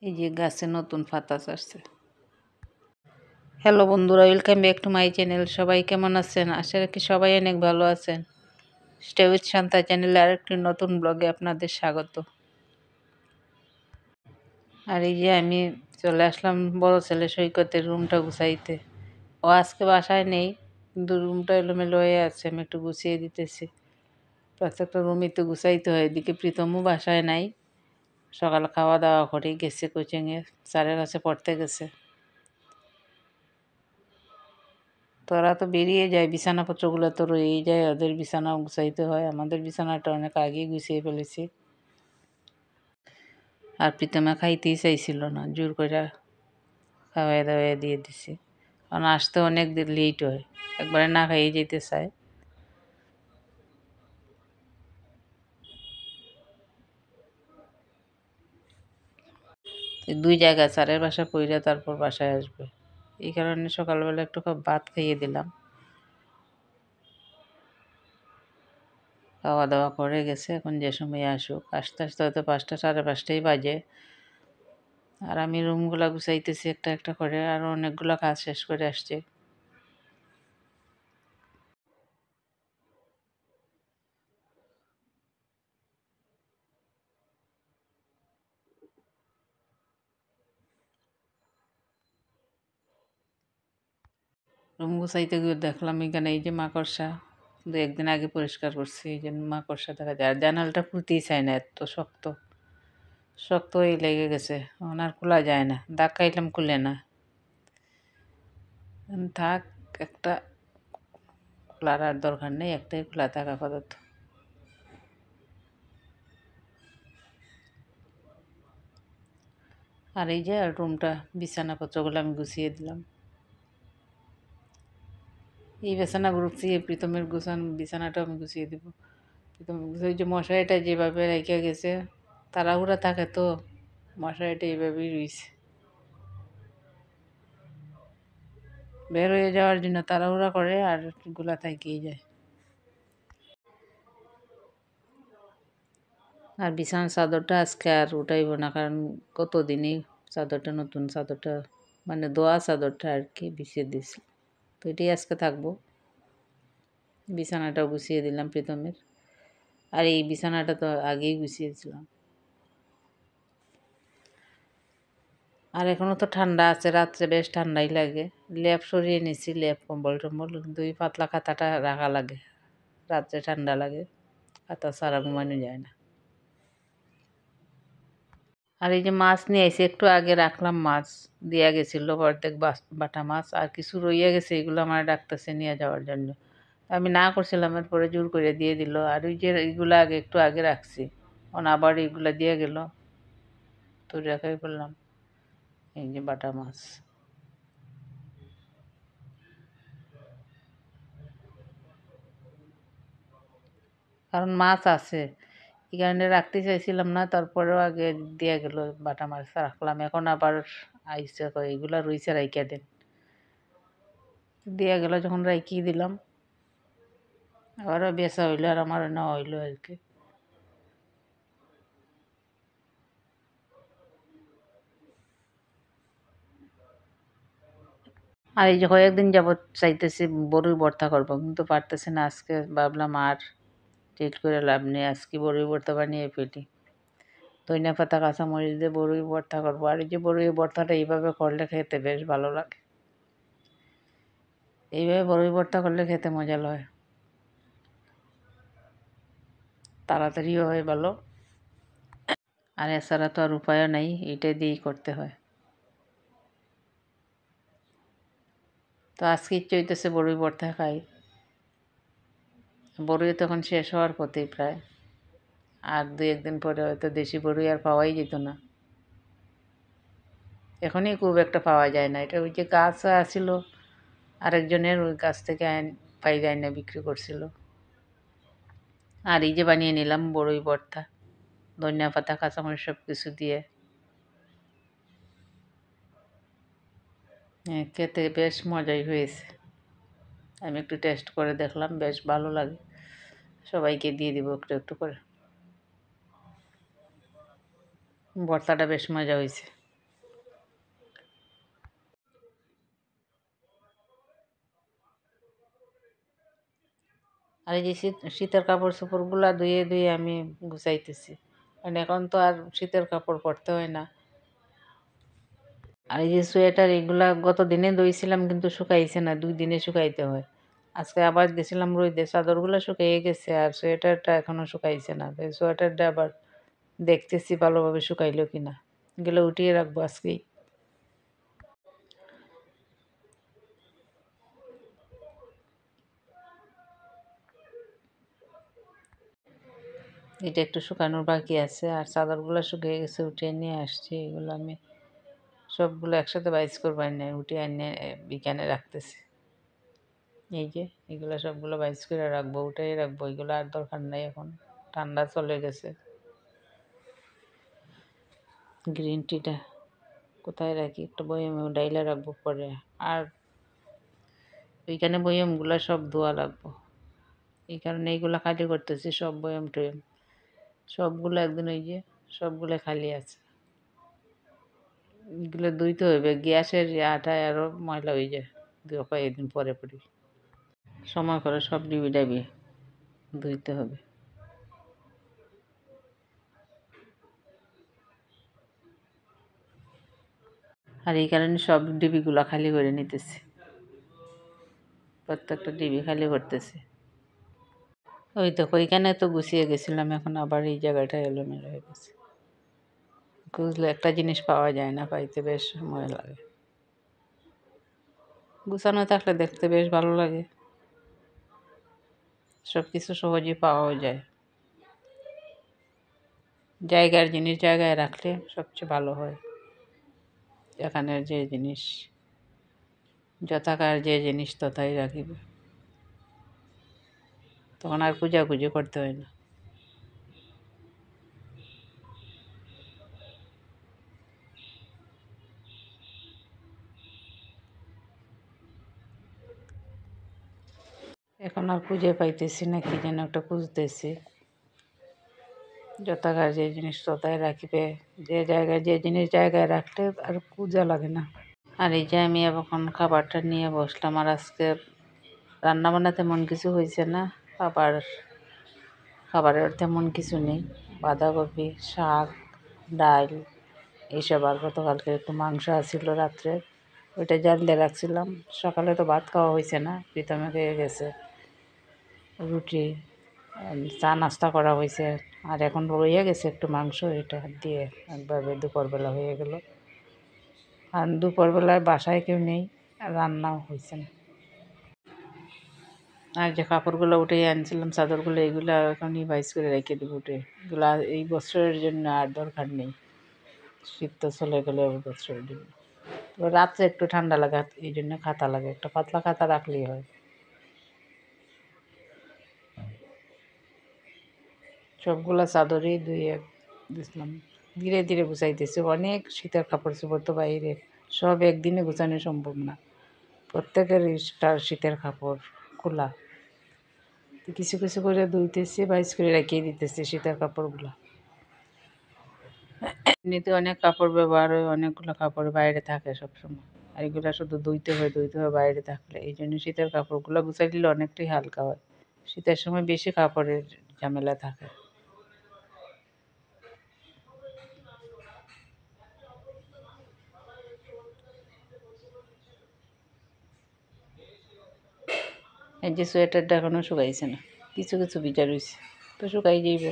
এই যে গাছে নতুন পাতা ছাড়ছে। হ্যালো বন্ধুরা, welcome back to my channel. সবাই কেমন আছেন? আশা রাখি সবাই অনেক ভালো আছেন। স্টে উইথ শান্তা চ্যানেলে আরেকটি নতুন ব্লগে আপনাদের স্বাগত। আর এই যে আমি চলে আসলাম বড় ছেলে সৈকতের রুমটা গুছাইতে। ও আজকে বাসায় নেই, কিন্তু রুমটা এলোমেলো হয়ে আছে, আমি একটু গুছিয়ে দিতেছি। প্রত্যেকটা রুমই তো গুছাইতে হয়। এদিকে প্রীতমও বাসায় নাই, সকালে খাওয়া দাওয়া করে গেছে কোচিংয়ে, স্যারের কাছে পড়তে গেছে। তোরা তো বেরিয়ে যায়, বিছানাপত্রগুলো তো রয়েই যায়, ওদের বিছানা গুছাইতে হয়। আমাদের বিছানাটা অনেক আগেই গুছিয়ে ফেলেছি। আর প্রীতমা খাইতেই চাইছিল না, জোর করে খাওয়াই দাওয়াই দিয়ে দিছি, কারণ আসতে অনেক লেট হয়, একবারে না খাইয়ে যেতে চায়। দুই জায়গায় স্যারের বাসা পইরা তারপর বাসায় আসবে, এই কারণে সকালবেলা একটু ভাত খাইয়ে দিলাম। খাওয়া দাওয়া করে গেছে, এখন যে সময় আসুক, আস্তে আস্তে হয়তো 5টা সাড়ে 5টাই বাজে। আর আমি রুমগুলো গুছাইতেছি একটা একটা করে, আরও অনেকগুলো কাজ শেষ করে আসছে। রুম গুছাইতে গিয়ে দেখলাম এখানে এই যে মাকড়সা, 2-1 দিন আগে পরিষ্কার করছি, এই যে মাকড়সা দেখা যায়। আর জানালাটা খুলতেই চায় না, এত শক্ত শক্ত হয়ে লেগে গেছে, আর খোলা যায় না, দাগ খাইলাম খুলে না। থাক, একটা খোলার আর দরকার নেই, একটাই খোলা থাক আপাতত। আর এই যে রুমটা, বিছানাপত্রগুলো আমি গুছিয়ে দিলাম। এই বিছানা গুছিয়ে প্রীতমের বিছানাটা আমি গুছিয়ে দিব। প্রীতম ওই যে মশারিটা যেভাবে রেখে গেছে, তাড়াহুড়া থাকে তো, মশারিটা এইভাবেই রয়েছে। বের হয়ে যাওয়ার জন্য তাড়াহুড়া করে, আর গুলা থাকেই যায়। আর বিছানার চাদরটা আজকে আর উঠাইব না, কারণ কতদিনই চাদরটা, নতুন চাদরটা মানে দোয়া চাদরটা আর কি বিছিয়ে দিয়েছি, তো এটাই আজকে থাকবো। বিছানাটাও গুছিয়ে দিলাম প্রীতমের, আর এই বিছানাটা তো আগেই গুছিয়েছিলাম। আর এখনও তো ঠান্ডা আছে, রাত্রে বেশ ঠান্ডাই লাগে। লেপ সরিয়ে নিছি, লেপ কম্বল টম্বল, কিন্তু ওই পাতলা খাতাটা রাখা লাগে, রাত্রে ঠান্ডা লাগে, খাতা ছাড়া ঘুমানো যায় না। আর এই যে মাছ নিয়ে এসে একটু আগে রাখলাম, মাছ দিয়া গেছিল অর্ধেক বাটা মাছ, আর কিছু রইয়া গেছে, এগুলো আমার ডাকতেছে নিয়ে যাওয়ার জন্য। আমি না করছিলাম, এরপরে জোর করে দিয়ে দিল। আর ওই যে এইগুলো আগে একটু আগে রাখছি, আবার এইগুলা দিয়ে গেল, তো রেখাই করলাম। এই যে বাটা মাছ, কারণ মাছ আছে এই কারণে রাখতে চাইছিলাম না, তারপরেও আগে দিয়ে গেল, বাটা মাছ রাখলাম। এখন আবার আইসে এইগুলা রইছে, রাইখা দেন, দিয়ে গেল যখন রাইখিয়ে দিলাম। আবারও বেচা হইলো আর আমার নেওয়া হইলো আর কি। আর এই যে কয়েকদিন যাবৎ চাইতেছি বড়ই ভর্তা করবো, কিন্তু পারতেছি না। আজকে ভাবলাম আর টেট করে লাভ নেই, আজকে বড়ই ভর্তা বানিয়ে ফেলি। ধনিয়া পাতা কাঁচামরিচ দিয়ে বড়ই ভর্তা করবো। আর এই যে বড়ই ভর্তাটা এইভাবে করলে খেতে বেশ ভালো লাগে, এইভাবে বড়ই ভর্তা করলে খেতে মজা হয়, তাড়াতাড়িও হয় ভালো। আর এছাড়া তো আর উপায়ও নাই, এইটাই দিয়েই করতে হয়। তো আজকে ইচ্ছে হইতেছে বড়ই ভর্তা খাই। বড়ই তখন শেষ হওয়ার পথেই প্রায়, আর 2-1 দিন পরে হয়তো দেশি বড়ই আর পাওয়াই যেত না। এখনই খুব একটা পাওয়া যায় না, এটা ওই যে গাছ আসিল আরেকজনের, ওই গাছ থেকে পাইরে আইনা বিক্রি করছিল। আর এই যে বানিয়ে নিলাম বড়ই ভর্তা, ধনিয়া পাতা কাঁচামরিচ সব কিছু দিয়ে। খেতে বেশ মজাই হয়েছে, আমি একটু টেস্ট করে দেখলাম, বেশ ভালো লাগে। সবাইকে দিয়ে দিব একটু একটু করে। ভর্তাটা বেশ মজা হয়েছে। আর এই যে শীতের কাপড় চোপড়গুলা ধুয়ে ধুয়ে আমি গুছাইতেছি, কারণ এখন তো আর শীতের কাপড় পরতে হয় না। আর এই যে সোয়েটার এগুলা গত দিনে ধুইছিলাম কিন্তু শুকাইছে না, 2 দিনে শুকাইতে হয়। আজকে আবার গেছিলাম রোদে, চাদরগুলো শুকিয়ে গেছে আর সোয়েটারটা এখনো শুকাইছে না। তো এই সোয়েটারটা আবার দেখতেছি ভালোভাবে শুকাইলো কিনা, এগুলো উঠিয়ে রাখবো আজকেই। এটা একটু শুকানোর বাকি আছে, আর চাদরগুলো শুকিয়ে গেছে, উঠিয়ে নিয়ে আসছি। এগুলো আমি সবগুলো একসাথে বাইজ করবো, এনে উঠিয়ে এনে বিকানে রাখতেছি। এই যে এগুলো সবগুলো বাইজ করে রাখবো, উঠাই রাখবো, এগুলো আর দরকার নাই, এখন ঠান্ডা চলে গেছে। গ্রিন টিটা কোথায় রাখি, একটা বয়মে ডাইলা রাখবো পরে। আর ওইখানে বয়মগুলো সব ধোয়া লাগবো, এই কারণে এইগুলো খালি করতেছি, সব বয়ম টয়ম সবগুলো একদিন ওই যে সবগুলো খালি আছে। এগুলো ধুইতে হবে, গ্যাসের আটায় আরও ময়লা হয়ে যায় কয়েকদিন পরে পরে। সময় করে সব ডিবি ডাবি ধুইতে হবে। আর এই কারণে সব ডিবিগুলো খালি করে নিতেছি, প্রত্যেকটা ডিবি খালি করতেছি। ওই দেখো ওইখানে তো গুছিয়ে গেছিলাম, এখন আবার এই জায়গাটা এলোমেলো হয়ে গেছে। খুঁজলে একটা জিনিস পাওয়া যায় না, পাইতে বেশ সময় লাগে। গুছানো থাকলে দেখতে বেশ ভালো লাগে, সব কিছু সহজেই পাওয়াও যায়। জায়গার জিনিস জায়গায় রাখলে সবচেয়ে ভালো হয়। এখানের যে জিনিস যথাকার যে জিনিস তথাই রাখিবে, তখন আর খুঁজাখুঁজি করতে হয় না। এখন আর খুঁজে পাইতেছি না, কি যেন একটা খুঁজতেছি। যথাকার যে জিনিস তথায় রাখিবে, যে জায়গায় যে জিনিস জায়গায় রাখলে আর খুঁজা লাগে না। আর এই যে আমি এখন খাবারটা নিয়ে বসলাম, আর আজকে রান্না বান্না তেমন কিছু হয়েছে না, খাবারের তেমন কিছু নেই। বাঁধাকপি, শাক, ডাল এইসব। আর গতকালকে একটু মাংস আসছিল রাত্রে, ওইটা জাল দিয়ে রাখছিলাম। সকালে তো ভাত খাওয়া হয়েছে না, প্রীতমে খেয়ে গেছে, রুটি চা নাস্তা করা হয়েছে। আর এখন রয়ে গেছে একটু মাংস, এটা দিয়ে একভাবে দুপুরবেলা হয়ে গেল। আর দুপুরবেলায় বাসায় কেউ নেই, রান্নাও হয়েছে না। আর যে কাপড়গুলো উঠে আনছিলাম, চাদরগুলো, এগুলো এখনই ভাইজ করে রেখে দেবো উঠে। এগুলো এই বছরের জন্য আর দরকার নেই, শীত তো চলে গেলে বছরের জন্য। তো রাত্রে একটু ঠান্ডা লাগে, এই জন্য খাতা লাগে, একটা পাতলা খাতা রাখলেই হয়। সবগুলা চাদরই ধুয়ে দিছিলাম, ধীরে ধীরে গুছাইতেছি। অনেক শীতের কাপড় চোপড় তো বাইরে, সব একদিনে গুছানো সম্ভব না। প্রত্যেকের শীতের কাপড় খোলা, কিছু কিছু করে ধুইতেছি, বাইজ করে রেখে দিতেছি শীতের কাপড়গুলো। এমনিতে অনেক কাপড় ব্যবহার হয়, অনেকগুলো কাপড় বাইরে থাকে সবসময়, আর এগুলো শুধু ধুইতে হয় বাইরে থাকলে। এই জন্য শীতের কাপড়গুলো গুছাই দিলে অনেকটাই হালকা হয়। শীতের সময় বেশি কাপড়ের ঝামেলা থাকে। এই যে সোয়েটারটা এখনও শুকাইছে না, কিছু কিছু ভিজা রয়েছে, তো শুকাই যাইব।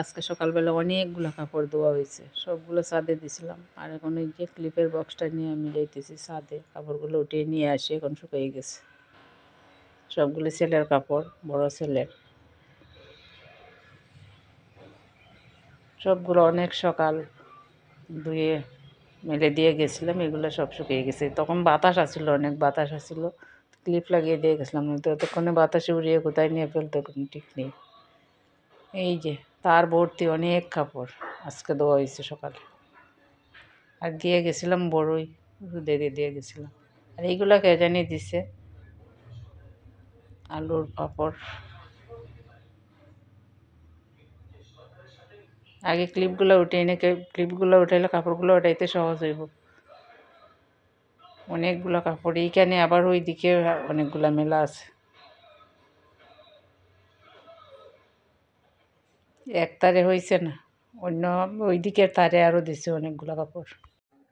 আজকে সকালবেলা অনেকগুলো কাপড় ধোয়া হয়েছে, সবগুলো ছাদে দিছিলাম। আর এখন ওই যে ক্লিপের বক্সটা নিয়ে আমি যাইতেছি ছাদে, কাপড়গুলো উঠিয়ে নিয়ে আসি, এখন শুকিয়ে গেছে। সবগুলো ছেলের কাপড়, বড় ছেলের, সবগুলো অনেক সকাল ধুয়ে মেলে দিয়ে গেছিলাম। এগুলো সব শুকিয়ে গেছে, তখন বাতাস আসছিল, অনেক বাতাস আসছিল, ক্লিপ লাগিয়ে দিয়ে গেছিলাম, তো এতক্ষণে বাতাসে উড়িয়ে কোথায় নিয়ে ফেলতো কোনো ঠিক নেই। এই যে তার ভর্তি অনেক কাপড় আজকে ধোয়া হয়েছে সকালে। আর দিয়ে গেছিলাম বড়ই, রোদে দিয়ে গেছিলাম। আর এইগুলা কে জানি দিছে, আলুর পাপড়। আগে ক্লিপগুলো উঠে এনে, ক্লিপগুলো উঠাইলে কাপড়গুলো উঠাইতে সহজ হইব। অনেকগুলো কাপড় এইখানে, আবার ওই দিকে অনেকগুলা মেলা আছে। এক তারে হয়েছে না, অন্য ওই দিকের তারে আরও দিছে অনেকগুলো কাপড়।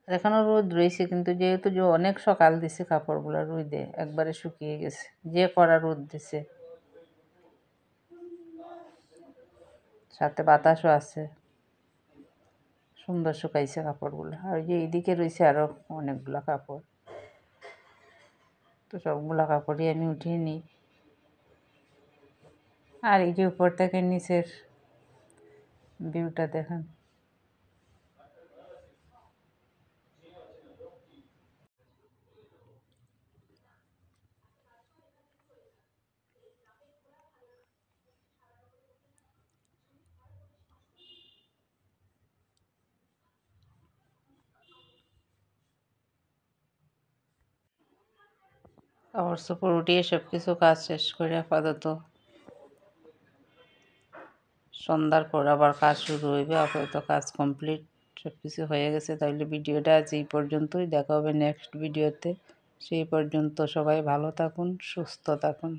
এখনও রোদ রয়েছে, কিন্তু যেহেতু যে অনেক সকাল দিছে কাপড়গুলো রোদে একবারে শুকিয়ে গেছে, যে কড়া রোদ দিছে, সাথে বাতাসও আছে, সুন্দর শুকাইছে কাপড়গুলো। আর যে এইদিকে রয়েছে আরও অনেকগুলো কাপড়, তো সবগুলো কাপড়ই আমি উঠিয়ে নিই। আর এই যে উপর থেকে নিচের ভিউটা দেখেন, কাপড় চোপড় উঠিয়ে সব কিছু কাজ শেষ করে আপাতত সন্ধ্যার পর আবার কাজ শুরু হইবে। আপাতত কাজ কমপ্লিট, সব কিছু হয়ে গেছে। তাহলে ভিডিওটা আজ এই পর্যন্তই, দেখা হবে নেক্সট ভিডিওতে। সেই পর্যন্ত সবাই ভালো থাকুন, সুস্থ থাকুন।